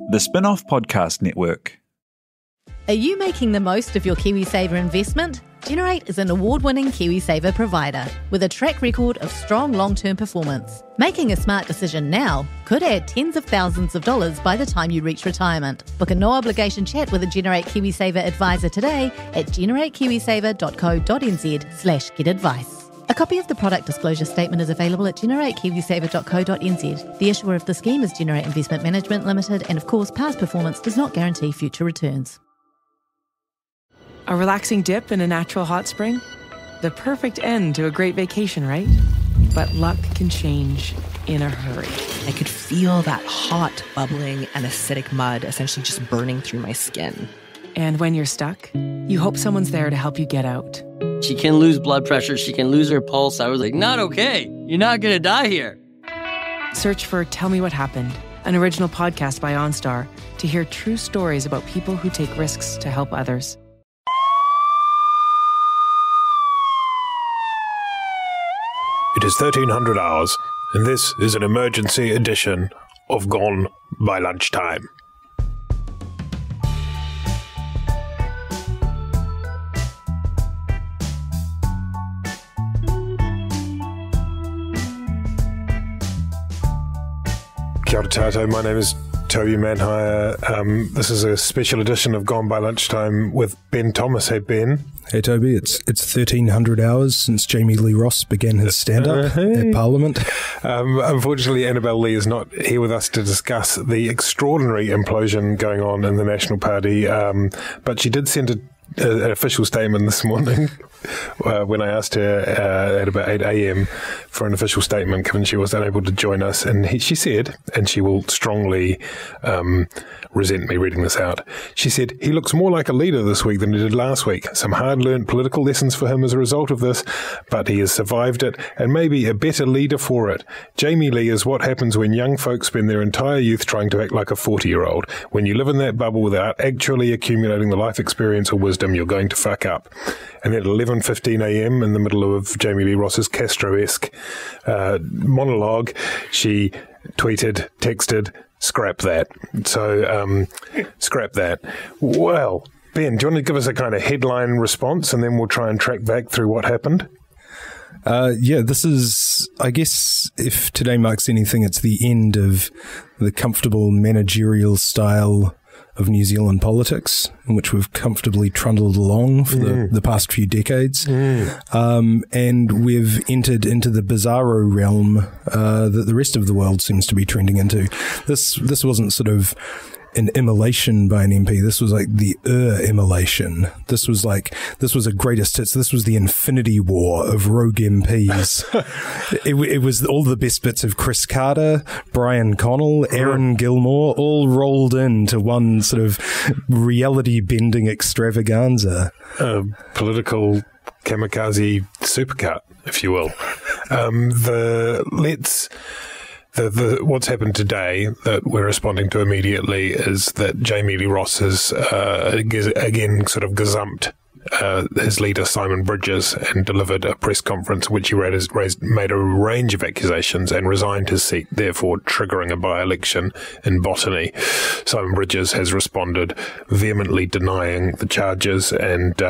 The Spin-off Podcast Network. Are you making the most of your KiwiSaver investment? Generate is an award-winning KiwiSaver provider with a track record of strong long-term performance. Making a smart decision now could add tens of thousands of dollars by the time you reach retirement. Book a no-obligation chat with a Generate KiwiSaver advisor today at generatekiwisaver.co.nz/getadvice. A copy of the product disclosure statement is available at generatekiwisaver.co.nz. The issuer of the scheme is Generate Investment Management Limited, and of course, past performance does not guarantee future returns. A relaxing dip in a natural hot spring? The perfect end to a great vacation, right? But luck can change in a hurry. I could feel that hot, bubbling, and acidic mud essentially just burning through my skin. And when you're stuck, you hope someone's there to help you get out. She can lose blood pressure. She can lose her pulse. I was like, not okay. You're not going to die here. Search for Tell Me What Happened, an original podcast by OnStar, to hear true stories about people who take risks to help others. It is 1300 hours, and this is an emergency edition of Gone by Lunchtime. Kia ora tātou, my name is Toby Manhire. This is a special edition of Gone by Lunchtime with Ben Thomas. Hey, Ben. Hey, Toby. It's 1,300 hours since Jami-Lee Ross began his stand-up at Parliament. Unfortunately, Annabelle Lee is not here with us to discuss the extraordinary implosion going on in the National Party, but she did send an official statement this morning when I asked her at about 8 a.m. for an official statement, given she was unable to join us. And she said, and she will strongly resent me reading this out, she said, he looks more like a leader this week than he did last week. Some hard-learned political lessons for him as a result of this, but he has survived it and may be a better leader for it. Jami-Lee is what happens when young folks spend their entire youth trying to act like a 40-year-old. When you live in that bubble without actually accumulating the life experience or wisdom, you're going to fuck up. And then at 11:15 a.m. in the middle of Jami-Lee Ross's Castro-esque monologue, she tweeted, texted, scrap that. So, scrap that. Well, Ben, do you want to give us a kind of headline response and then we'll try and track back through what happened? Yeah, this is, I guess, if today marks anything, it's the end of the comfortable managerial style of New Zealand politics, in which we've comfortably trundled along for the past few decades. And we've entered into the bizarro realm that the rest of the world seems to be trending into. This wasn't sort of an immolation by an MP. This was like the immolation. This was a greatest hits. This was the Infinity War of rogue MPs. it was all the best bits of Chris Carter, Brian Connell, Aaron Gilmore, all rolled into one sort of reality-bending extravaganza. Political kamikaze supercut, if you will. What's happened today that we're responding to immediately is that Jami-Lee Ross has again sort of gazumped his leader Simon Bridges and delivered a press conference in which he made a range of accusations and resigned his seat, therefore triggering a by-election in Botany. Simon Bridges has responded, vehemently denying the charges and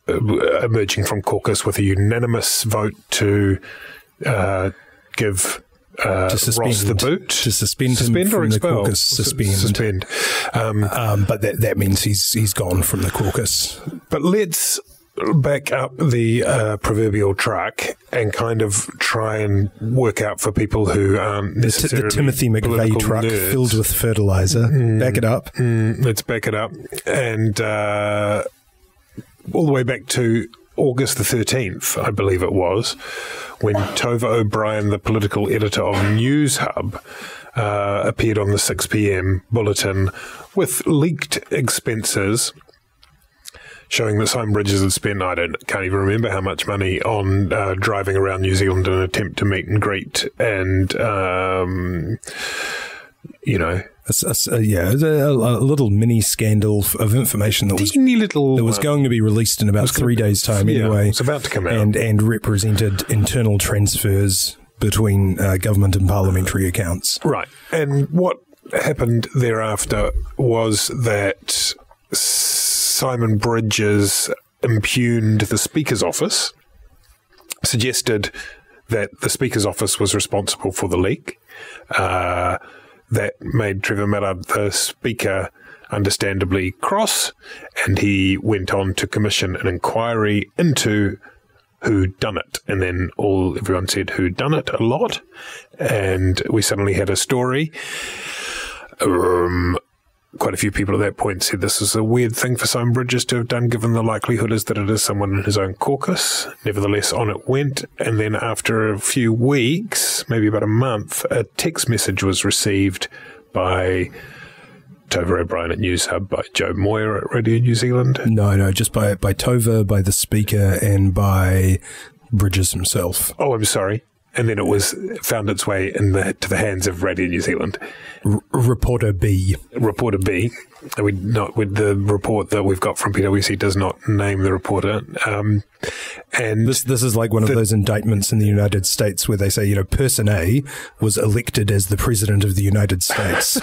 emerging from caucus with a unanimous vote to give to suspend, Ross the boot, to suspend him or from expel? the caucus. Suspend. But that means he's gone from the caucus. But let's back up the proverbial truck and kind of try and work out for people who aren't necessarily the Timothy McVeigh truck nerds. Filled with fertilizer. Back it up. Let's back it up. And all the way back to August the 13th, I believe it was, when Tova O'Brien, the political editor of News Hub, appeared on the 6 p.m. bulletin with leaked expenses showing that Simon Bridges had spent, can't even remember how much money on driving around New Zealand in an attempt to meet and greet and, a little mini scandal of information that was going to be released in about 3 days' time anyway. It's about to come out. And represented internal transfers between government and parliamentary accounts. Right. And what happened thereafter was that Simon Bridges impugned the Speaker's office, suggested that the Speaker's office was responsible for the leak. That made Trevor Mallard, the Speaker, understandably cross, and he went on to commission an inquiry into who done it. And then everyone said who done it a lot, and we suddenly had a story. Quite a few people at that point said this is a weird thing for Simon Bridges to have done, given the likelihood is that it is someone in his own caucus. Nevertheless, on it went, and then after a few weeks, maybe about a month, a text message was received by Tova O'Brien at News Hub, by Joe Moyer at Radio New Zealand. No, just by Tova, by the Speaker, and by Bridges himself. Oh, I'm sorry. And then it found its way to the hands of Radio New Zealand. Reporter B. Reporter B. With the report that we've got from PwC does not name the reporter. And this is like one of those indictments in the United States where they say, person A was elected as the president of the United States.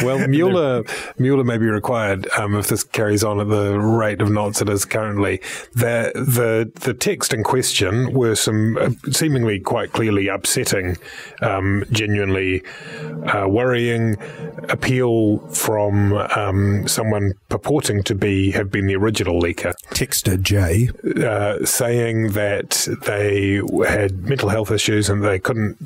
Well, Mueller may be required if this carries on at the rate of knots it is currently. The text in question were some seemingly quite clearly upsetting, genuinely worrying appeal from someone purporting to have been the original leaker. Texter J. Saying that they had mental health issues and they couldn't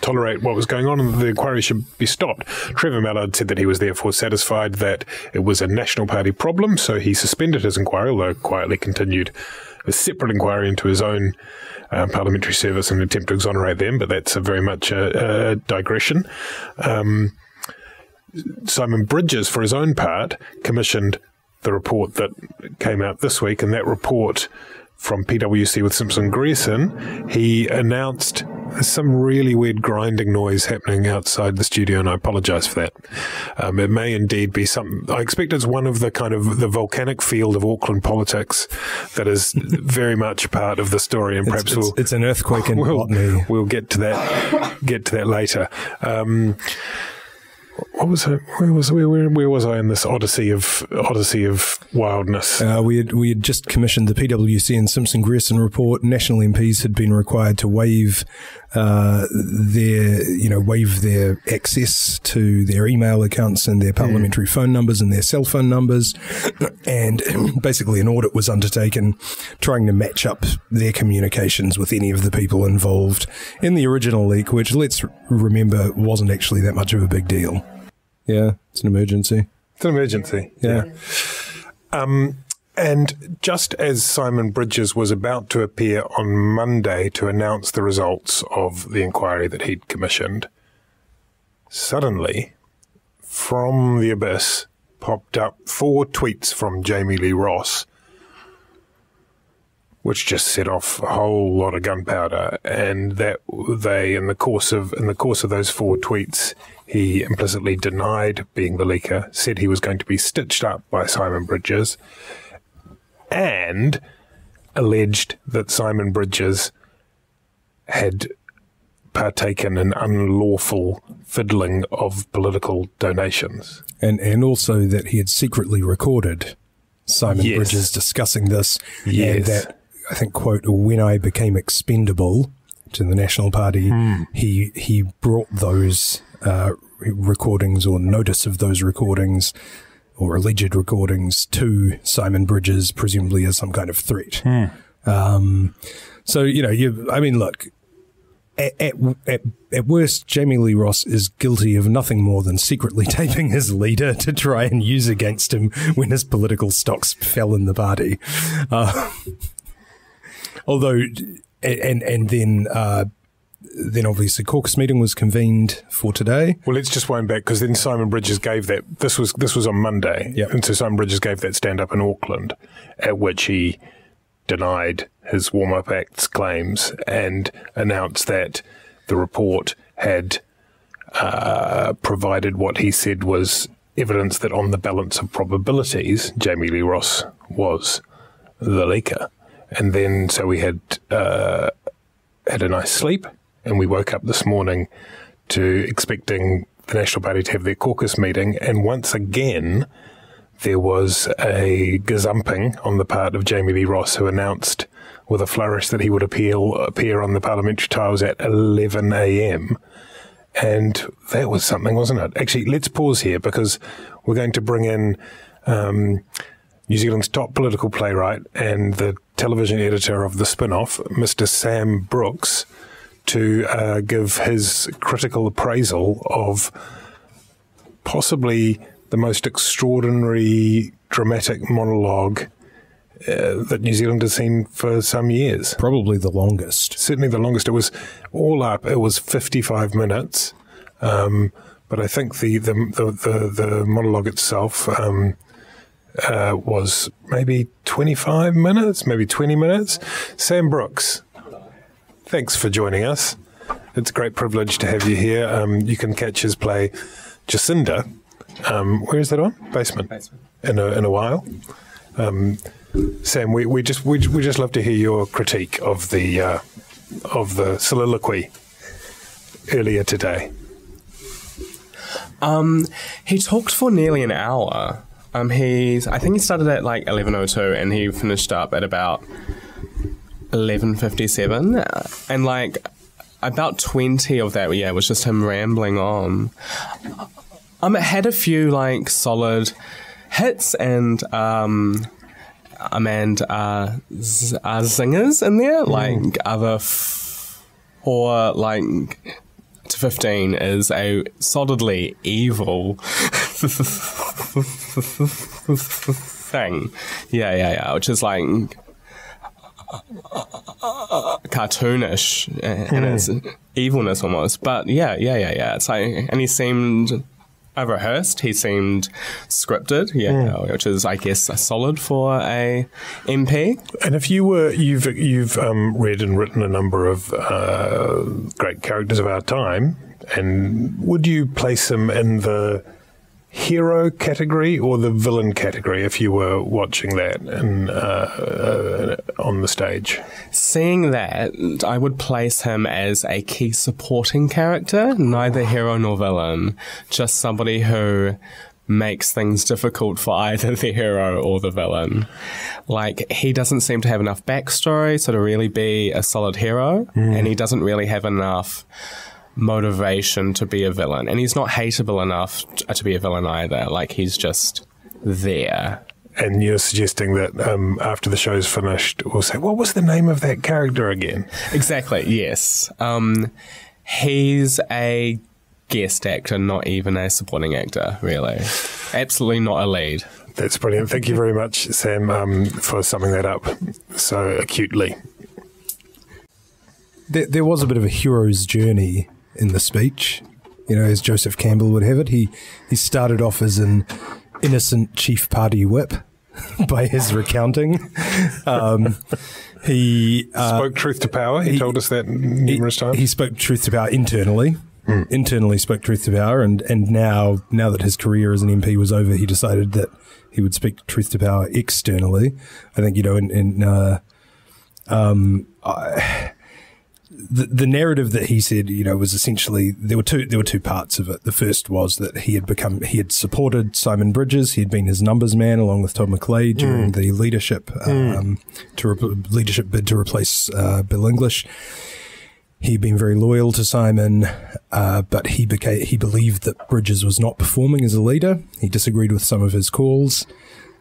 tolerate what was going on and that the inquiry should be stopped. Trevor Mallard said that he was therefore satisfied that it was a National Party problem, so he suspended his inquiry, although quietly continued a separate inquiry into his own parliamentary service in an attempt to exonerate them, but that's very much a digression. Simon Bridges, for his own part, commissioned the report that came out this week, and that report from PwC with Simpson Grierson, he announced some really weird grinding noise happening outside the studio, and I apologise for that. It may indeed be something. I expect it's one of the kind of the volcanic field of Auckland politics that is very much a part of the story, and perhaps it's an earthquake in botany. We'll get to that later. What was it? Where was I in this odyssey of wildness? We had just commissioned the PwC and Simpson Grierson report. National MPs had been required to waive their access to their email accounts and their parliamentary phone numbers and their cell phone numbers, and basically an audit was undertaken trying to match up their communications with any of the people involved in the original leak, which, let's remember, wasn't actually that much of a big deal. Yeah, it's an emergency. It's an emergency. Yeah. And just as Simon Bridges was about to appear on Monday to announce the results of the inquiry that he'd commissioned, suddenly, from the abyss, popped up 4 tweets from Jami-Lee Ross, which just set off a whole lot of gunpowder, and that in the course of those 4 tweets, he implicitly denied being the leaker, said he was going to be stitched up by Simon Bridges, and alleged that Simon Bridges had partaken in unlawful fiddling of political donations. And also that he had secretly recorded Simon Bridges discussing this, and that, I think, quote, when I became expendable to the National Party, he brought those recordings or notice of those recordings or alleged recordings to Simon Bridges, presumably as some kind of threat. So, look, at worst, Jami-Lee Ross is guilty of nothing more than secretly taping his leader to try and use against him when his political stocks fell in the party. Although, and then obviously caucus meeting was convened for today. Well, let's just wind back, because then Simon Bridges gave that. This was on Monday, and so Simon Bridges gave that stand up in Auckland, at which he denied his warm-up act's claims and announced that the report had provided what he said was evidence that on the balance of probabilities, Jami-Lee Ross was the leaker. And then so we had a nice sleep, and we woke up this morning to expecting the National Party to have their caucus meeting, and once again there was a gazumping on the part of Jami-Lee Ross, who announced with a flourish that he would appear on the parliamentary tiles at 11 a.m. And that was something, wasn't it? Actually, let's pause here because we're going to bring in New Zealand's top political playwright and the television editor of The Spin-Off, Mr. Sam Brooks, to give his critical appraisal of possibly the most extraordinary dramatic monologue that New Zealand has seen for some years. Probably the longest. Certainly the longest. It was all up. It was 55 minutes. But I think the monologue itself was maybe 25 minutes, maybe 20 minutes. Sam Brooks, thanks for joining us. It's a great privilege to have you here. You can catch his play Jacinda. Where is that on? Basement. In a while. Sam, we just love to hear your critique of the soliloquy earlier today. He talked for nearly an hour. I think he started at like 11:02 and he finished up at about 11:57, and like about 20 of that, was just him rambling on. It had a few like solid hits and singers in there, like other 4 like to 15 is a solidly evil thing. Yeah, which is like cartoonish in its evilness almost. But yeah. It's like, and he seemed rehearsed. He seemed scripted, which is, I guess, solid for a MP. And if you've read and written a number of great characters of our time, and would you place him in the hero category or the villain category if you were watching that on the stage? Seeing that, I would place him as a key supporting character, neither hero nor villain, just somebody who makes things difficult for either the hero or the villain. Like, he doesn't seem to have enough backstory to really be a solid hero, and he doesn't really have enough motivation to be a villain, and he's not hateable enough to be a villain either. Like, he's just there. And you're suggesting that after the show's finished, we'll say, what was the name of that character again? Exactly, yes. He's a guest actor, not even a supporting actor, really. Absolutely not a lead. That's brilliant. Thank you very much, Sam, for summing that up so acutely. There was a bit of a hero's journey in the speech, as Joseph Campbell would have it. He started off as an innocent chief party whip by his recounting. He spoke truth to power. He told us that numerous times. He spoke truth to power internally. Internally spoke truth to power, and now that his career as an MP was over, he decided that he would speak truth to power externally. I think the narrative that he said, was essentially there were two parts of it. The first was that he had supported Simon Bridges. He had been his numbers man along with Todd McLeay during the leadership leadership bid to replace Bill English. He'd been very loyal to Simon, but he believed that Bridges was not performing as a leader. He disagreed with some of his calls.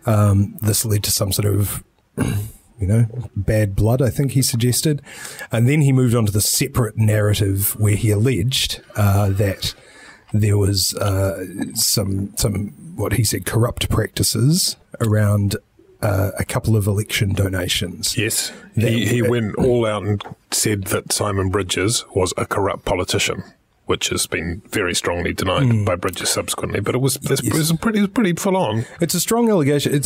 This led to some sort of bad blood, I think he suggested. And then he moved on to the separate narrative where he alleged that there was some what he said corrupt practices around a couple of election donations. Yes, he went all out and said that Simon Bridges was a corrupt politician, which has been very strongly denied by Bridges subsequently. But it was pretty full on. It's a strong allegation.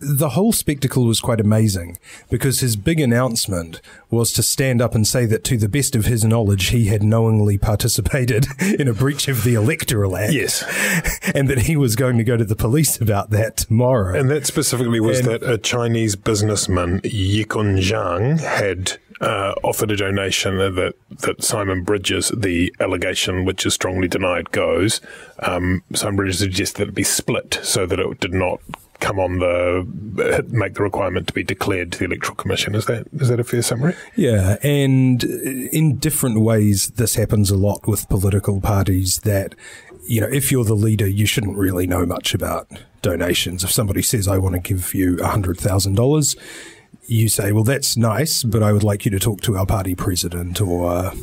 The whole spectacle was quite amazing because his big announcement was to stand up and say that to the best of his knowledge, he had knowingly participated in a breach of the Electoral Act. Yes. And that he was going to go to the police about that tomorrow. And that specifically was that a Chinese businessman, Yikun Zhang, had offered a donation that Simon Bridges, the allegation which is strongly denied, goes. Simon Bridges suggested that it be split so that it did not come on make the requirement to be declared to the Electoral Commission. Is that a fair summary? Yeah, and in different ways, this happens a lot with political parties that, if you're the leader, you shouldn't really know much about donations. If somebody says, I want to give you $100,000, you say, well, that's nice, but I would like you to talk to our party president or,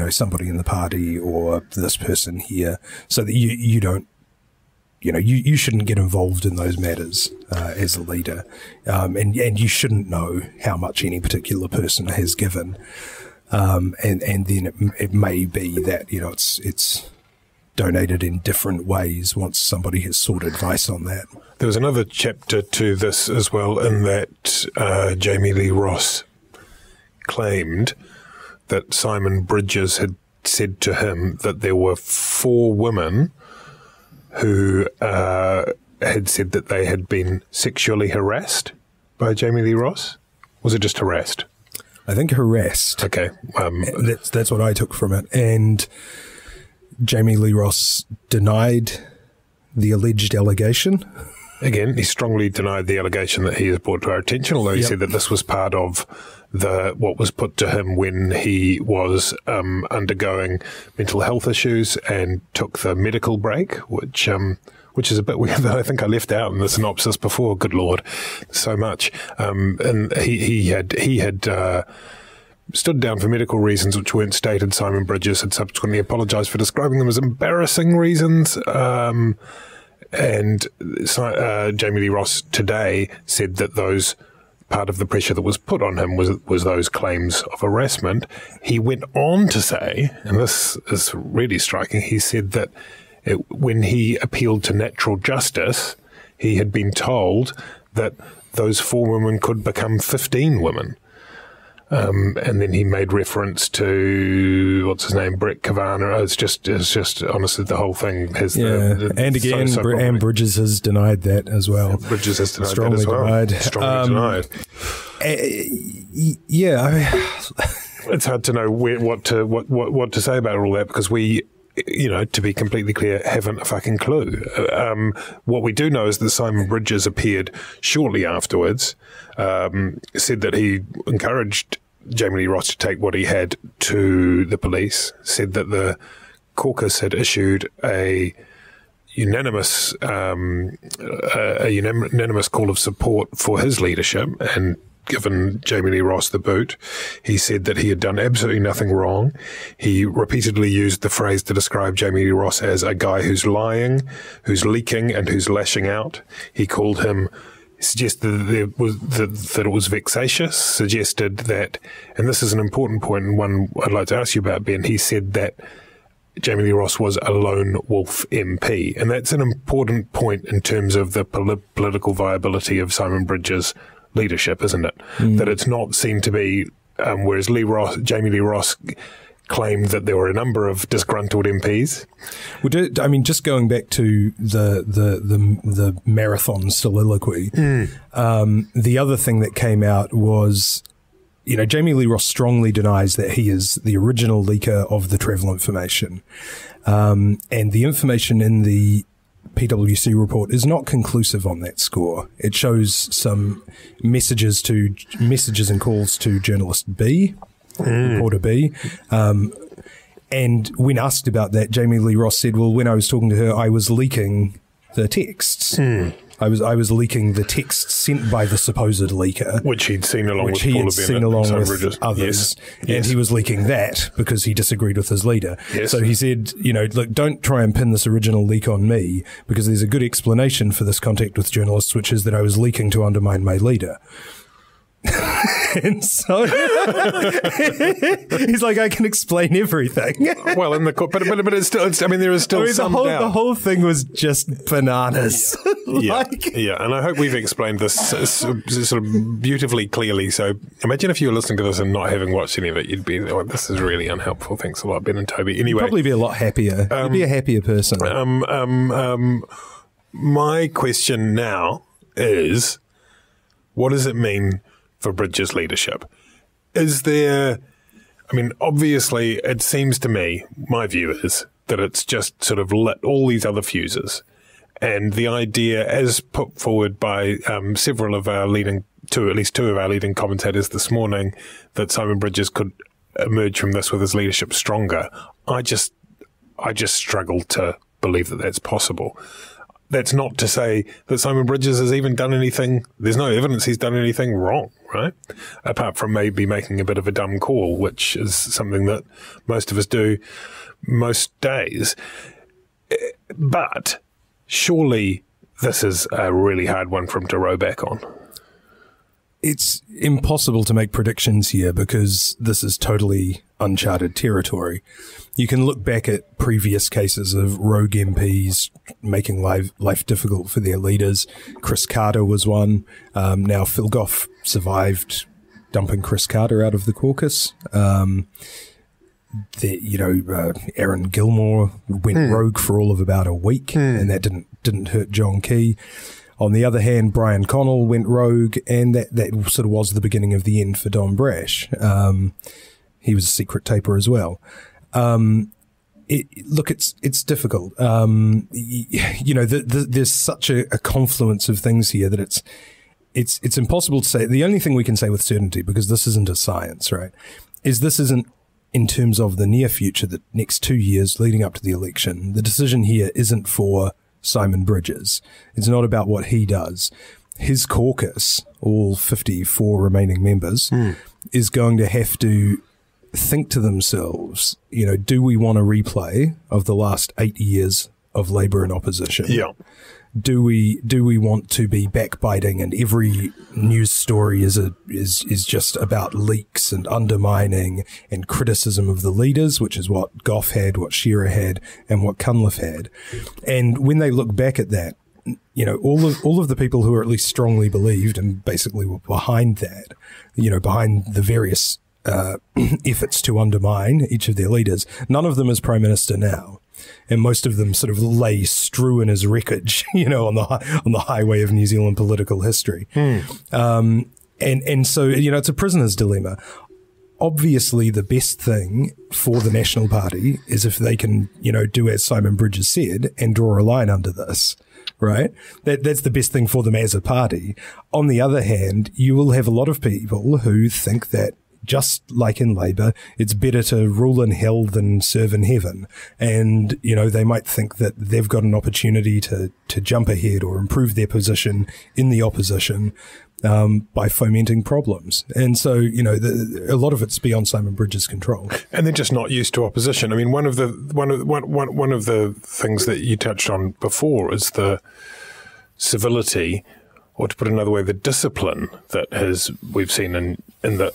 somebody in the party or this person here, so that you don't, you shouldn't get involved in those matters as a leader, and you shouldn't know how much any particular person has given, and then it may be that it's donated in different ways once somebody has sought advice on that. There was another chapter to this as well, in that Jami-Lee Ross claimed that Simon Bridges had said to him that there were 4 women who had said that they had been sexually harassed by Jami-Lee Ross. Was it just harassed? I think harassed. Okay. That's what I took from it. And Jami-Lee Ross denied the alleged allegation. Again, he strongly denied the allegation that he has brought to our attention, although he said that this was part of what was put to him when he was undergoing mental health issues and took the medical break, which is a bit weird that I think I left out in the synopsis before. Good Lord, so much. And he had stood down for medical reasons which weren't stated. Simon Bridges had subsequently apologised for describing them as embarrassing reasons. And Jami-Lee Ross today said that those part of the pressure that was put on him was those claims of harassment. He went on to say, and this is really striking, he said that when he appealed to natural justice, he had been told that those 4 women could become 15 women. And then he made reference to what's his name, Brett Kavanaugh. It's just honestly the whole thing has. Yeah, and again, Anne Bridges has denied that as well. Bridges has denied strongly that as well. Denied. Strongly denied. Yeah, it's hard to know what to say about all that, because we, to be completely clear, haven't a fucking clue. What we do know is that Simon Bridges appeared shortly afterwards, said that he encouraged Jami-Lee Ross to take what he had to the police, said that the caucus had issued a unanimous call of support for his leadership and given Jami-Lee Ross the boot. He said that he had done absolutely nothing wrong. He repeatedly used the phrase to describe Jami-Lee Ross as a guy who's lying, who's leaking, and who's lashing out. He called him, suggested that it was vexatious, suggested that, and this is an important point and one I'd like to ask you about, Ben, he said that Jami-Lee Ross was a lone wolf MP. And that's an important point in terms of the political viability of Simon Bridges' leadership, isn't it? That it's not seen to be, whereas Jami-Lee Ross claimed that there were a number of disgruntled MPs. Just going back to the marathon soliloquy, the other thing that came out was, Jami-Lee Ross strongly denies that he is the original leaker of the travel information. And the information in the PwC report is not conclusive on that score. It shows some messages and calls to journalist B, reporter B. And when asked about that, Jami-Lee Ross said, well, when I was talking to her, I was leaking the texts. I was leaking the texts sent by the supposed leaker, which he'd seen along with Paula Bennett, others, and he was leaking that because he disagreed with his leader. Yes. So he said, look, don't try and pin this original leak on me, because there's a good explanation for this contact with journalists, which is that I was leaking to undermine my leader. And so he's like, I can explain everything. Well, in the court, but it's still. There is still some doubt. The whole thing was just bananas. Yeah, and I hope we've explained this sort of beautifully clearly. So imagine if you were listening to this and not having watched any of it, you'd be, this is really unhelpful. Thanks a lot, Ben and Toby. Anyway, you'd probably be a lot happier. You'd be a happier person. My question now is, what does it mean for Bridges' leadership? is there, I mean, obviously it seems to me, my view is that it's just sort of lit all these other fuses. And the idea, as put forward by several of our at least two of our leading commentators this morning, that Simon Bridges could emerge from this with his leadership stronger, I just struggle to believe that that's possible. That's not to say that Simon Bridges has even done anything. There's no evidence he's done anything wrong, right? Apart from maybe making a bit of a dumb call, which is something that most of us do most days. But surely this is a really hard one for him to row back on. It's impossible to make predictions here because this is totally uncharted territory. You can look back at previous cases of rogue MPs making life difficult for their leaders. Chris Carter was one. Now Phil Goff survived dumping Chris Carter out of the caucus. Aaron Gilmore went rogue for all of about a week, and that didn't hurt John Key. On the other hand, Brian Connell went rogue, and that sort of was the beginning of the end for Don Brash. He was a secret taper as well. It's difficult. There's such a confluence of things here that it's impossible to say. The only thing we can say with certainty, because this isn't a science, right, is this isn't in terms of the near future, the next 2 years leading up to the election. The decision here isn't for Simon Bridges. It's not about what he does. His caucus, all 54 remaining members, is going to have to think to themselves, do we want a replay of the last 8 years of Labour in opposition? Yeah. Do we want to be backbiting and every news story is just about leaks and undermining and criticism of the leaders, which is what Goff had, what Shearer had, and what Cunliffe had. And when they look back at that, all of the people who are at least strongly believed and basically were behind that, behind the various efforts to undermine each of their leaders, none of them is Prime Minister now. And most of them sort of lay strewn as wreckage, on the highway of New Zealand political history. And so, it's a prisoner's dilemma. Obviously, the best thing for the National Party is if they can, do as Simon Bridges said and draw a line under this, right? That's the best thing for them as a party. On the other hand, you will have a lot of people who think that, just like in Labour, it's better to rule in hell than serve in heaven. And, they might think that they've got an opportunity to jump ahead or improve their position in the opposition by fomenting problems. And so, a lot of it's beyond Simon Bridges' control. And they're just not used to opposition. I mean, one of the things that you touched on before is the civility, or to put it another way, the discipline that we've seen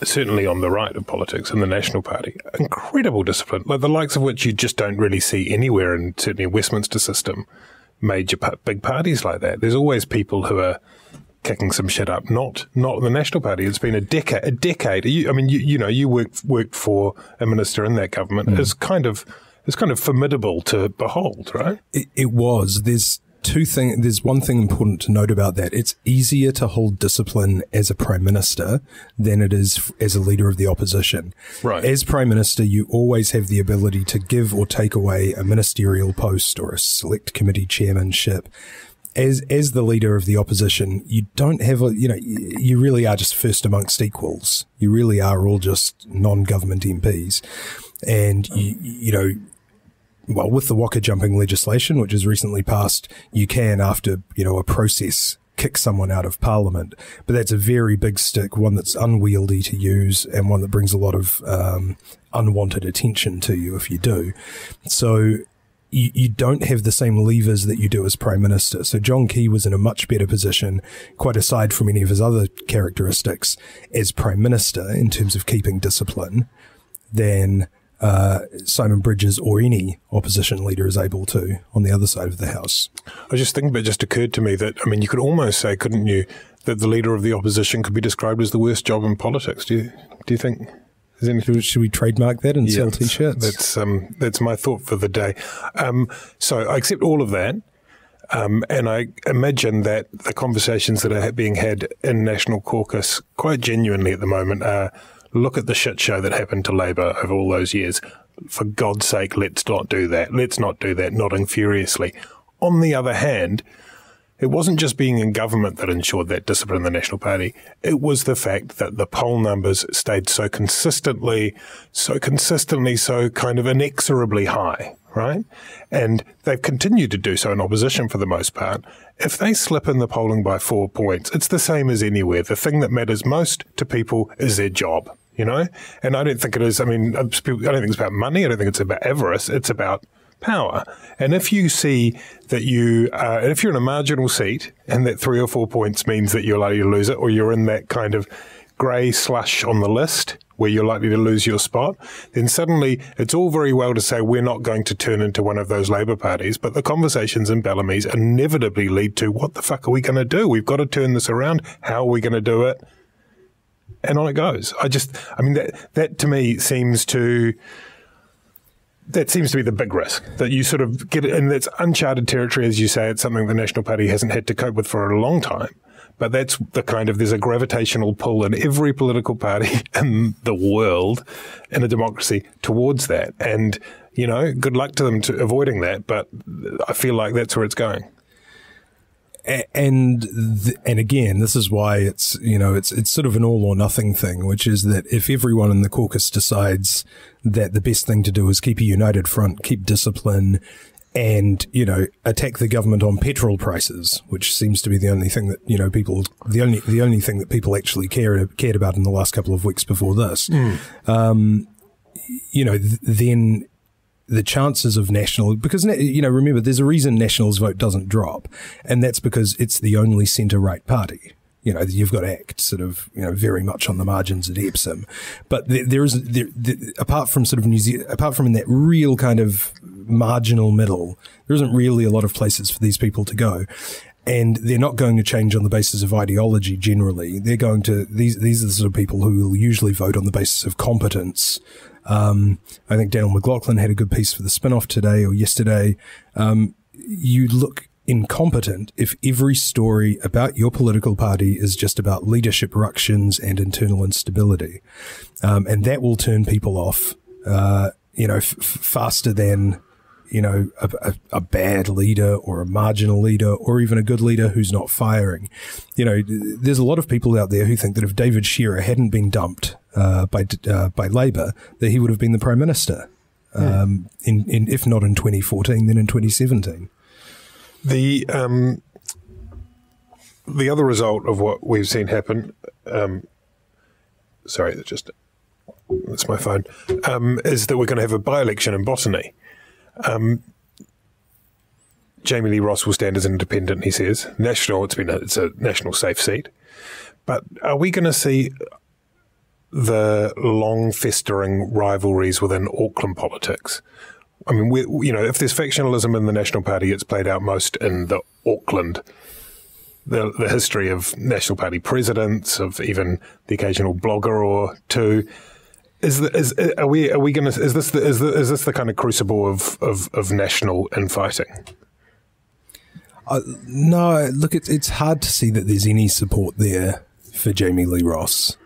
certainly on the right of politics in the National Party. Incredible discipline, like the likes of which you just don't really see anywhere, and certainly in Westminster system, major big parties like that. There's always people who are kicking some shit up, not the National Party. It's been a decade. You worked for a minister in that government. It's kind of formidable to behold, right? It was. There's one thing important to note about that. It's easier to hold discipline as a Prime Minister than it is as a leader of the opposition. Right. As Prime Minister, you always have the ability to give or take away a ministerial post or a select committee chairmanship. As the leader of the opposition, you don't have you really are just first amongst equals. You really are all just non-government MPs. And with the Waka jumping legislation, which has recently passed, you can, after, a process, kick someone out of Parliament. But that's a very big stick, one that's unwieldy to use and one that brings a lot of unwanted attention to you if you do. So you don't have the same levers that you do as Prime Minister. So John Key was in a much better position, quite aside from any of his other characteristics, as Prime Minister in terms of keeping discipline than Simon Bridges or any opposition leader is able to on the other side of the House. I was just thinking, but it just occurred to me that, you could almost say, couldn't you, that the leader of the opposition could be described as the worst job in politics. Do you think? Should we trademark that and sell T-shirts? That's my thought for the day. So I accept all of that. And I imagine that the conversations that are being had in National Caucus quite genuinely at the moment are look at the shit show that happened to Labour over all those years. For God's sake, let's not do that. Let's not do that, nodding furiously. On the other hand, it wasn't just being in government that ensured that discipline in the National Party. It was the fact that the poll numbers stayed so consistently, so kind of inexorably high, right? And they've continued to do so in opposition for the most part. If they slip in the polling by 4 points, it's the same as anywhere. The thing that matters most to people is their job, you know? And I don't think it is, I don't think it's about money. I don't think it's about avarice. It's about power. And if you see that if you're in a marginal seat and that 3 or 4 points means that you're likely to lose it, or you're in that kind of grey slush on the list where you're likely to lose your spot, then suddenly it's all very well to say we're not going to turn into one of those Labour parties, but the conversations in Bellamy's inevitably lead to what the fuck are we going to do? We've got to turn this around. How are we going to do it? And on it goes. That to me seems to be the big risk, that you sort of get it, and it's uncharted territory, as you say. It's something the National Party hasn't had to cope with for a long time. But that's there's a gravitational pull in every political party in the world in a democracy towards that. And, you know, good luck to them to avoiding that. But I feel like that's where it's going. And again, this is why it's sort of an all or nothing thing, which is that if everyone in the caucus decides that the best thing to do is keep a united front, keep discipline, and, you know, attack the government on petrol prices, which seems to be the only thing that, you know, the only thing that people actually cared about in the last couple of weeks before this, you know, then the chances of national, because, you know, remember, there's a reason National's vote doesn't drop, and that's because it's the only centre-right party. You know, you've got ACT sort of, you know, very much on the margins at Epsom. But apart from sort of apart from in that real kind of marginal middle, there isn't really a lot of places for these people to go. And they're not going to change on the basis of ideology generally. They're going to, these are the sort of people who will usually vote on the basis of competence. I think Daniel McLaughlin had a good piece for the spin-off today or yesterday. You look incompetent if every story about your political party is just about leadership ructions and internal instability. And that will turn people off, you know, faster than, you know, a bad leader or a marginal leader or even a good leader who's not firing. You know, there's a lot of people out there who think that if David Shearer hadn't been dumped by Labour, that he would have been the Prime Minister, if not in 2014, then in 2017. The other result of what we've seen happen, sorry, that's my phone, is that we're going to have a by-election in Botany. Jami-Lee Ross will stand as an independent, he says. It's a national safe seat. But are we going to see the long festering rivalries within Auckland politics? I mean, if there's factionalism in the National Party, it's played out most in the Auckland, the history of National Party presidents, of even the occasional blogger or two. Is this the kind of crucible of national infighting? No, look, it's hard to see that there's any support there for Jami-Lee Ross.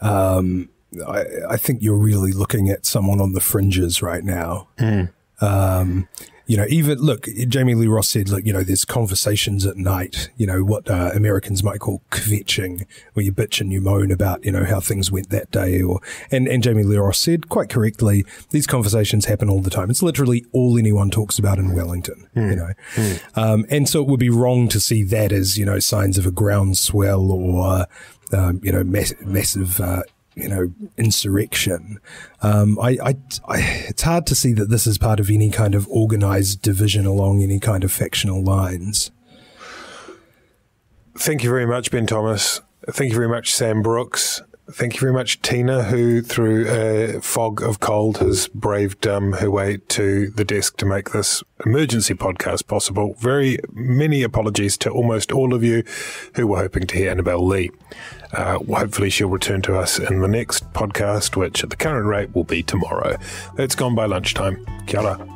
I think you're really looking at someone on the fringes right now. You know, even look, Jami-Lee Ross said, like, you know, there's conversations at night, you know, what Americans might call kvetching, where you bitch and you moan about, you know, how things went that day. And Jami-Lee Ross said quite correctly, these conversations happen all the time. It's literally all anyone talks about in Wellington, you know. And so it would be wrong to see that as, you know, signs of a groundswell or, you know, massive, you know, insurrection. It's hard to see that this is part of any kind of organized division along any kind of factional lines. Thank you very much, Ben Thomas. Thank you very much, Sam Brooks. Thank you very much, Tina, who through a fog of cold has braved her way to the desk to make this emergency podcast possible. Very many apologies to almost all of you who were hoping to hear Annabelle Lee. Hopefully she'll return to us in the next podcast, which at the current rate will be tomorrow. That's gone by lunchtime. Kia ora.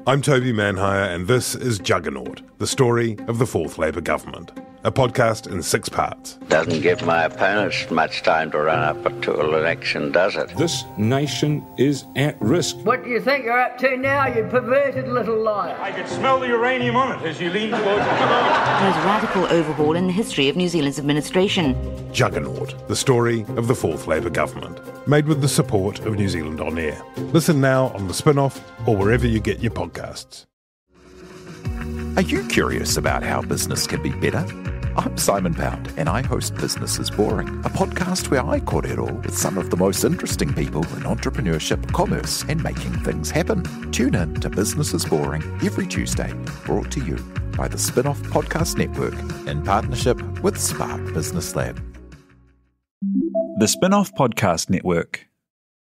I'm Toby Manhire, and this is Juggernaut, the story of the Fourth Labour government. A podcast in 6 parts. Doesn't give my opponents much time to run up to an election, does it? This nation is at risk. What do you think you're up to now, you perverted little liar? I could smell the uranium on it as you lean towards it. There's a radical overhaul in the history of New Zealand's administration. Juggernaut, the story of the Fourth Labour government. Made with the support of New Zealand On Air. Listen now on The Spin-Off or wherever you get your podcasts. Are you curious about how business can be better? I'm Simon Pound, and I host Business is Boring, a podcast where I kōrero with some of the most interesting people in entrepreneurship, commerce, and making things happen. Tune in to Business is Boring every Tuesday, brought to you by the Spin-Off Podcast Network in partnership with Spark Business Lab. The Spin-Off Podcast Network.